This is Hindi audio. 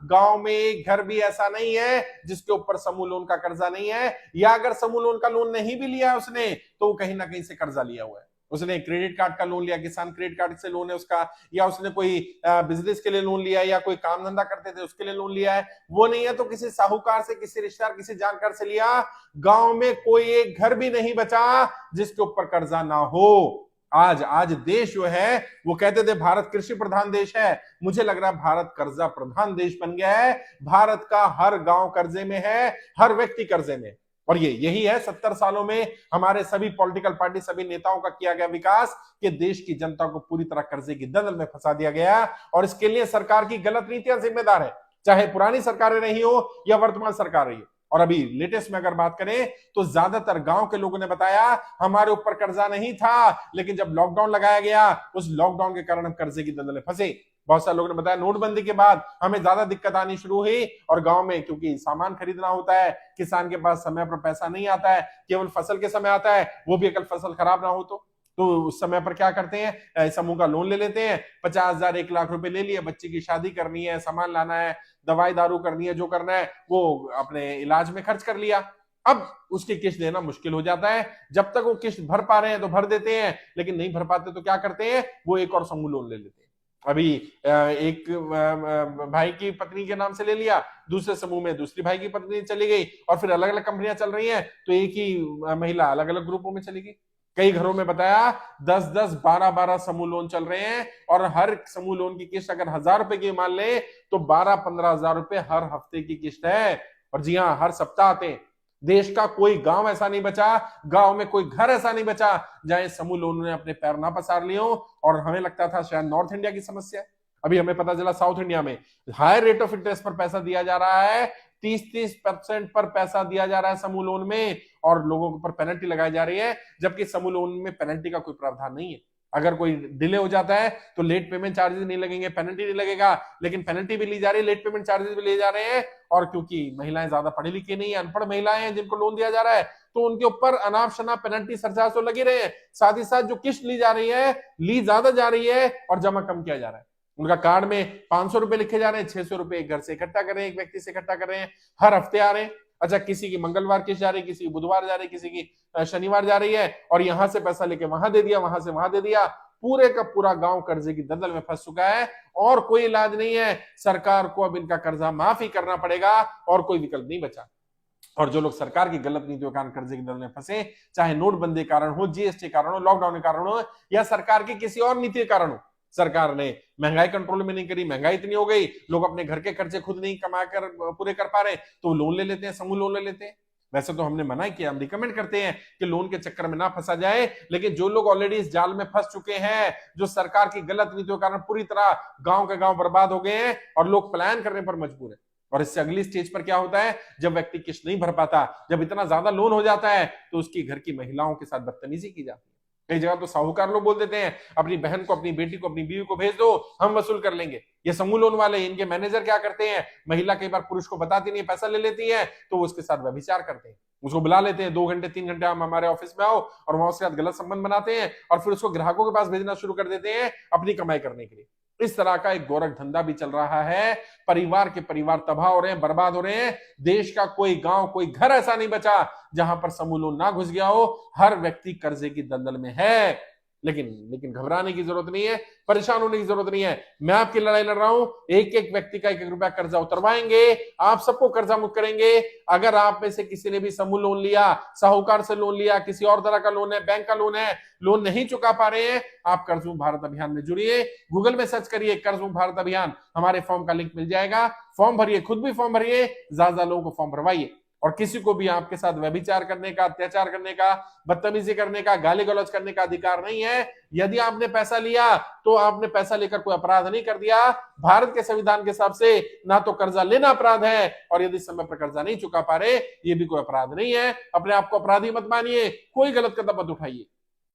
गांव में एक घर भी ऐसा नहीं है जिसके ऊपर समूह लोन का कर्जा नहीं है, या अगर समूह लोन का लोन नहीं भी लिया है उसने तो वो कहीं ना कहीं से कर्जा लिया हुआ है। उसने क्रेडिट कार्ड का लोन लिया, किसान क्रेडिट कार्ड से लोन है उसका, या उसने कोई बिजनेस के लिए लोन लिया है, या कोई काम धंधा करते थे उसके लिए लोन लिया है, वो नहीं है तो किसी साहूकार से, किसी रिश्तेदार, किसी जानकार से लिया। गांव में कोई एक घर भी नहीं बचा जिसके ऊपर कर्जा ना हो। आज आज देश जो है, वो कहते थे भारत कृषि प्रधान देश है, मुझे लग रहा है भारत कर्जा प्रधान देश बन गया है। भारत का हर गांव कर्जे में है, हर व्यक्ति कर्जे में। और ये यही है 70 सालों में हमारे सभी पॉलिटिकल पार्टी, सभी नेताओं का किया गया विकास, कि देश की जनता को पूरी तरह कर्जे की दलदल में फंसा दिया गया। और इसके लिए सरकार की गलत नीतियां जिम्मेदार है, चाहे पुरानी सरकारें रही हो या वर्तमान सरकार रही हो। और अभी लेटेस्ट में अगर बात करें तो ज्यादातर गांव के लोगों ने बताया हमारे ऊपर कर्जा नहीं था, लेकिन जब लॉकडाउन लगाया गया उस लॉकडाउन के कारण हम कर्जे की दलदल में फंसे। बहुत सारे लोगों ने बताया नोटबंदी के बाद हमें ज्यादा दिक्कत आनी शुरू हुई, और गांव में क्योंकि सामान खरीदना होता है, किसान के पास समय पर पैसा नहीं आता है, केवल फसल के समय आता है, वो भी अगर फसल खराब ना हो तो उस समय पर क्या करते हैं, समूह का लोन ले लेते हैं। 50,000 1 लाख रुपए ले लिए, बच्चे की शादी करनी है, सामान लाना है, दवाई दारू करनी है, जो करना है वो अपने इलाज में खर्च कर लिया। अब उसकी किस्त देना मुश्किल हो जाता है। जब तक वो किस्त भर पा रहे हैं तो भर देते हैं, लेकिन नहीं भर पाते तो क्या करते हैं, वो एक और समूह लोन ले लेते हैं। अभी एक भाई की पत्नी के नाम से ले लिया, दूसरे समूह में दूसरी भाई की पत्नी चली गई, और फिर अलग अलग कंपनियां चल रही हैं तो एक ही महिला अलग अलग ग्रुपों में चली गई। कई घरों में बताया 10-10 12-12 समूह लोन चल रहे हैं, और हर समूह लोन की किस्त अगर 1,000 रुपए की मान ले तो 12-15 हजार रुपए हर हफ्ते की किस्त है। और जी हाँ, हर सप्ताह आते हैं। देश का कोई गांव ऐसा नहीं बचा, गांव में कोई घर ऐसा नहीं बचा जहां समूह लोन ने अपने पैर ना पसार लिए हो। और हमें लगता था शायद नॉर्थ इंडिया की समस्या है, अभी हमें पता चला साउथ इंडिया में हाई रेट ऑफ इंटरेस्ट पर पैसा दिया जा रहा है। 30-30% पर पैसा दिया जा रहा है समूह लोन में, और लोगों के ऊपर पेनल्टी लगाई जा रही है, जबकि समूह लोन में पेनल्टी का कोई प्रावधान नहीं है। अगर कोई डिले हो जाता है तो लेट पेमेंट चार्जेस नहीं लगेंगे, पेनल्टी नहीं लगेगा, लेकिन पेनल्टी भी ली जा रही है, लेट पेमेंट चार्जेस भी लिए जा रहे हैं। और क्योंकि महिलाएं ज्यादा पढ़ी लिखी नहीं है, अनपढ़ महिलाएं हैं जिनको लोन दिया जा रहा है, तो उनके ऊपर अनाप शनाप पेनल्टी सरचार्ज तो लगी रहे हैं, साथ ही साथ जो किस्त ली जा रही है, ली ज्यादा जा रही है और जमा कम किया जा रहा है। उनका कार्ड में 500 रुपए लिखे जा रहे हैं, 600 रुपए एक घर से इकट्ठा कर रहे हैं, एक व्यक्ति से इकट्ठा कर रहे हैं, हर हफ्ते आ रहे हैं। अच्छा, किसी की मंगलवार किस्त जा रही है, किसी की बुधवार जा रही है, किसी की शनिवार जा रही है, और यहां से पैसा लेके वहां दे दिया, वहां से वहां दे दिया। पूरे का पूरा गांव कर्जे की दलदल में फंस चुका है, और कोई इलाज नहीं है। सरकार को अब इनका कर्जा माफ ही करना पड़ेगा, और कोई विकल्प नहीं बचा। और जो लोग सरकार की गलत नीतियों के कारण कर्जे की दलदल में फंसे, चाहे नोटबंदी कारण हो, जीएसटी कारण हो, लॉकडाउन के कारण हो, या सरकार की किसी और नीति के कारण हो, सरकार ने महंगाई कंट्रोल में नहीं करी, महंगाई इतनी हो गई, लोग अपने घर के खर्चे खुद नहीं कमा कर पूरे कर पा रहे, तो लोन ले लेते हैं, समूह लोन ले लेते हैं। वैसे तो हमने मना किया, हम रिकमेंड करते हैं कि लोन के चक्कर में ना फंसा जाए, लेकिन जो लोग ऑलरेडी इस जाल में फंस चुके हैं, जो सरकार की गलत नीतियों के कारण पूरी तरह गांव के गांव बर्बाद हो गए हैं, और लोग पलायन करने पर मजबूर है। और इससे अगली स्टेज पर क्या होता है, जब व्यक्ति किस्त नहीं भर पाता, जब इतना ज्यादा लोन हो जाता है, तो उसकी घर की महिलाओं के साथ बदतमीजी की जाती है। कई जगह तो साहूकार लोग बोल देते हैं अपनी बहन को, अपनी बेटी को, अपनी बीवी को भेज दो, हम वसूल कर लेंगे। ये समूह लोन वाले, इनके मैनेजर क्या करते हैं, महिला कई बार पुरुष को बताती नहीं, पैसा ले लेती है, तो वो उसके साथ व्यभिचार करते हैं, उसको बुला लेते हैं 2 घंटे 3 घंटे हम हमारे ऑफिस में आओ, और वहां उसके साथ गलत संबंध बनाते हैं, और फिर उसको ग्राहकों के पास भेजना शुरू कर देते हैं अपनी कमाई करने के लिए। इस तरह का एक गोरख धंधा भी चल रहा है। परिवार के परिवार तबाह हो रहे हैं, बर्बाद हो रहे हैं। देश का कोई गांव, कोई घर ऐसा नहीं बचा जहां पर समूह लोन ना घुस गया हो। हर व्यक्ति कर्जे की दलदल में है। लेकिन घबराने की जरूरत नहीं है, परेशान होने की जरूरत नहीं है। मैं आपकी लड़ाई लड़ रहा हूं, एक एक व्यक्ति का 1-1 रुपया कर्जा उतरवाएंगे, आप सबको कर्जा मुक्त करेंगे। अगर आप में से किसी ने भी समूह लोन लिया, साहूकार से लोन लिया, किसी और तरह का लोन है, बैंक का लोन है, लोन नहीं चुका पा रहे हैं, आप कर्ज मुक्त भारत अभियान में जुड़िए। गूगल में सर्च करिए कर्ज मुक्त भारत अभियान, हमारे फॉर्म का लिंक मिल जाएगा। फॉर्म भरिए, खुद भी फॉर्म भरिए, ज्यादा लोगों को फॉर्म भरवाइए। और किसी को भी आपके साथ व्यभिचार करने का, अत्याचार करने का, बदतमीजी करने का, गाली गलौज करने का अधिकार नहीं है। यदि आपने पैसा लिया तो आपने पैसा लेकर कोई अपराध नहीं कर दिया। भारत के संविधान के हिसाब से ना तो कर्जा लेना अपराध है, और यदि समय पर कर्जा नहीं चुका पा रहे, ये भी कोई अपराध नहीं है। अपने आप को अपराधी मत मानिए, कोई गलत कदम मत उठाइए।